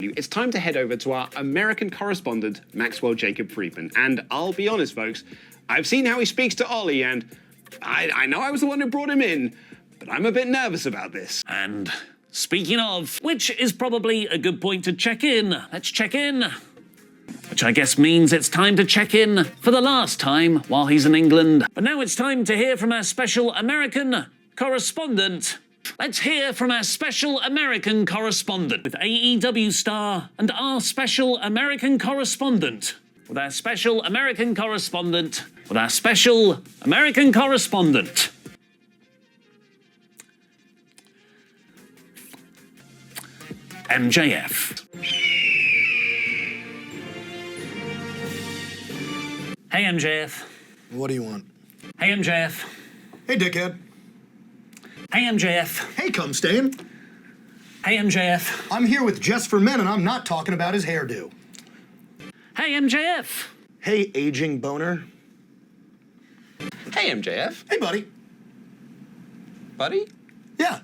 It's time to head over to our American correspondent, Maxwell Jacob Friedman. And I'll be honest, folks, I've seen how he speaks to Ollie, and I know I was the one who brought him in, but I'm a bit nervous about this. And speaking of, which is probably a good point to check in. Let's check in. Which I guess means it's time to check in for the last time while he's in England. But now it's time to hear from our special American correspondent. Let's hear from our special American correspondent with AEW star and our special American correspondent. With our special American correspondent. With our special American correspondent. MJF. Hey, MJF. What do you want? Hey, MJF. Hey, dickhead. Hey, MJF. Hey, cum stain. Hey, MJF. I'm here with Just for Men, and I'm not talking about his hairdo. Hey, MJF. Hey, aging boner. Hey, MJF. Hey, buddy. Buddy? Yeah.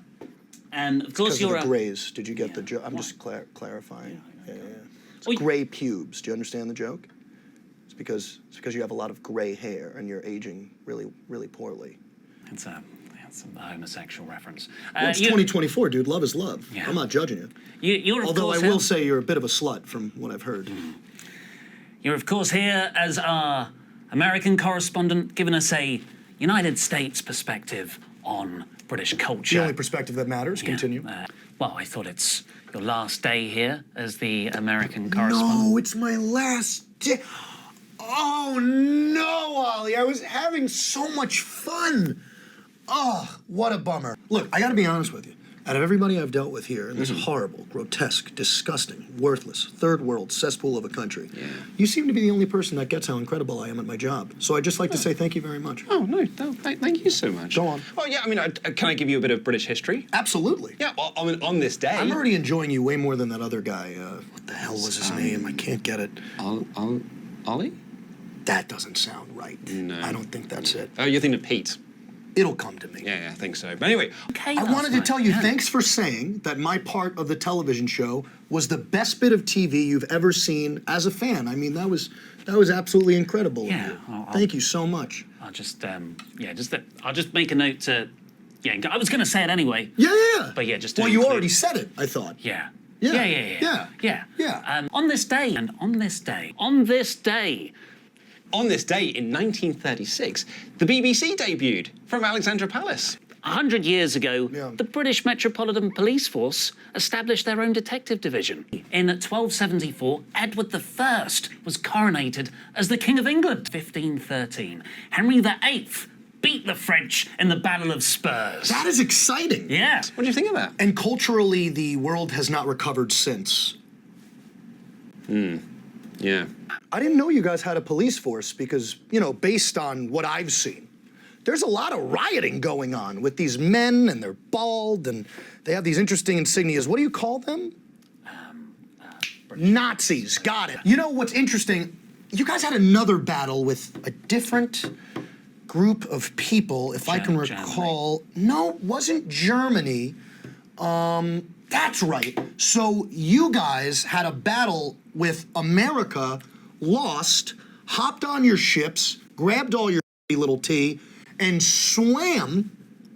And of course Because you're of the grays. Did you get the joke? I'm just clarifying. Yeah. It's gray pubes. Do you understand the joke? It's because you have a lot of gray hair and you're aging really, really poorly. It's a homosexual reference. Well, it's 2024, dude. Love is love. Yeah. I'm not judging you. You're of Although course I will here, say you're a bit of a slut from what I've heard. You're of course here as our American correspondent, giving us a United States perspective on British culture. The only perspective that matters. Yeah. Continue. Well, I thought it's your last day here as the American correspondent. No, it's my last day. Oh, no, Ollie. I was having so much fun. Oh, what a bummer. Look, I gotta be honest with you. Out of everybody I've dealt with here in this horrible, grotesque, disgusting, worthless, third world cesspool of a country, you seem to be the only person that gets how incredible I am at my job. So I'd just like to say thank you very much. Oh, no, thank you so much. Go on. Oh, yeah, I mean, can I give you a bit of British history? Absolutely. Yeah, well, on this day... I'm already enjoying you way more than that other guy. What the hell was his name? I can't get it. Ollie? That doesn't sound right. No. I don't think that's it. Oh, you're thinking of Pete. It'll come to me. Yeah, I think so. But anyway... Okay, I wanted to tell you, thanks for saying that my part of the television show was the best bit of TV you've ever seen as a fan. I mean, that was absolutely incredible. Yeah, Thank you so much. I'll just I'll just make a note to. Yeah, I was gonna say it anyway. Yeah. But yeah, just. Well, to you include- already said it, I thought. Yeah. Yeah. Yeah. On this day, On this day in 1936, the BBC debuted from Alexandra Palace. 100 years ago, Yeah. the British Metropolitan Police Force established their own detective division. In 1274, Edward I was coronated as the King of England. 1513, Henry VIII beat the French in the Battle of Spurs. That is exciting. Yeah. What do you think of that? And culturally, the world has not recovered since. Yeah. I didn't know you guys had a police force because, based on what I've seen, there's a lot of rioting going on with these men, and they're bald, and they have these interesting insignias. What do you call them? Nazis. Got it. You know what's interesting? You guys had another battle with a different group of people, if I can recall. Germany. No, it wasn't Germany. That's right. So you guys had a battle with America, lost, hopped on your ships, grabbed all your little tea, and swam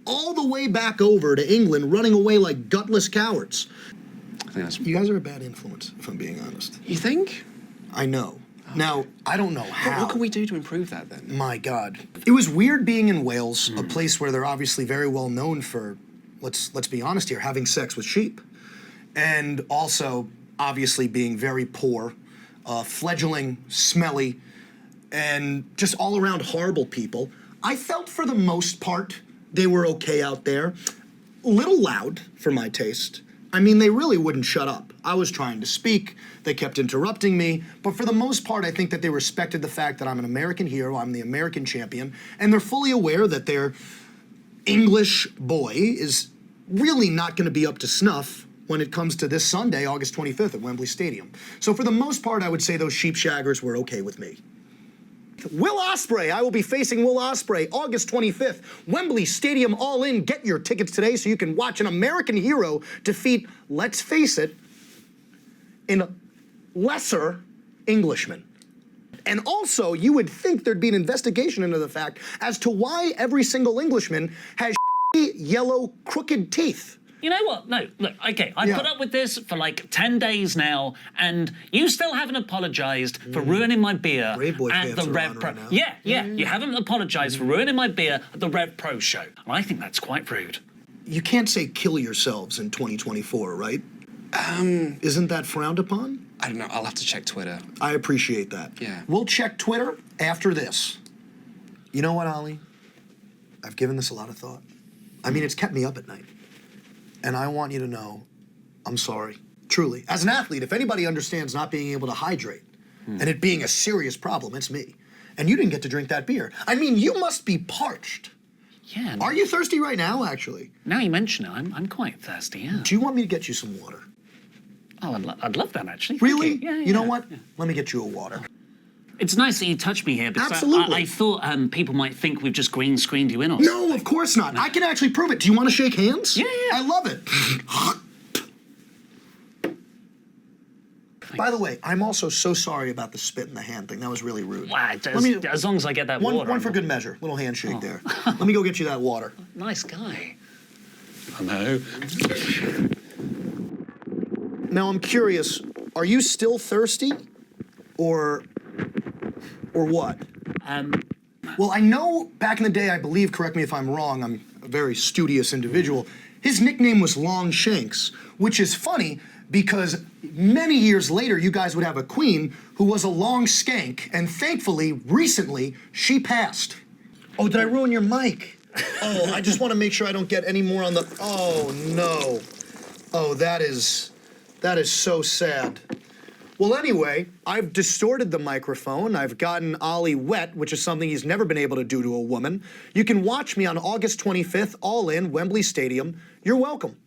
all the way back over to England, running away like gutless cowards. I think that's... You guys are a bad influence, if I'm being honest. You think? I know. Now, I don't know how. What can we do to improve that, then? My God. It was weird being in Wales, a place where they're obviously very well known for, let's be honest here, having sex with sheep. And also, obviously, being very poor, fledgling, smelly, and just all around horrible people. I felt for the most part they were okay out there. A little loud for my taste. I mean, they really wouldn't shut up. I was trying to speak, they kept interrupting me, but for the most part, I think that they respected the fact that I'm an American hero, I'm the American champion, and they're fully aware that their English boy is really not gonna be up to snuff when it comes to this Sunday, August 25th at Wembley Stadium. So for the most part, I would say those sheep shaggers were okay with me. Will Ospreay, I will be facing Will Ospreay August 25th, Wembley Stadium All In. Get your tickets today so you can watch an American hero defeat, let's face it, in lesser Englishmen. And also, you would think there'd be an investigation into the fact as to why every single Englishman has yellow, crooked teeth. You know what? No, look, okay, I've put up with this for like 10 days now, and you still haven't apologized for ruining my beer at the Rev Pro. Yeah, you haven't apologized for ruining my beer at the Rev Pro show. And I think that's quite rude. You can't say kill yourselves in 2024, right? Isn't that frowned upon? I don't know. I'll have to check Twitter. I appreciate that. Yeah. We'll check Twitter after this. You know what, Ollie? I've given this a lot of thought. I mean, it's kept me up at night. And I want you to know, I'm sorry. Truly. As an athlete, if anybody understands not being able to hydrate and it being a serious problem, it's me. And you didn't get to drink that beer. I mean, you must be parched. Yeah. Are you thirsty right now, actually? Now you mention it, I'm quite thirsty, yeah. Do you want me to get you some water? Oh, I'd love that, actually. Really? Yeah, you know what? Let me get you a water. It's nice that you touched me here, because Absolutely. I thought people might think we've just green screened you in or something. No, of course not. I can actually prove it. Do you want to shake hands? Yeah. I love it. By the way, I'm also so sorry about the spit in the hand thing. That was really rude. Wow, as long as I get that water. One for good measure. Little handshake there. Let me go get you that water. Nice guy. I know. Now, I'm curious, are you still thirsty? Or what? Well, I know back in the day, I believe, correct me if I'm wrong, I'm a very studious individual, his nickname was Long Shanks, which is funny because many years later, you guys would have a queen who was a long skank, and thankfully, recently, she passed. Oh, did I ruin your mic? Oh, I just want to make sure I don't get any more on the, oh no. Oh, that is so sad. Well, anyway, I've distorted the microphone. I've gotten Ollie wet, which is something he's never been able to do to a woman. You can watch me on August 25th, All In, Wembley Stadium. You're welcome.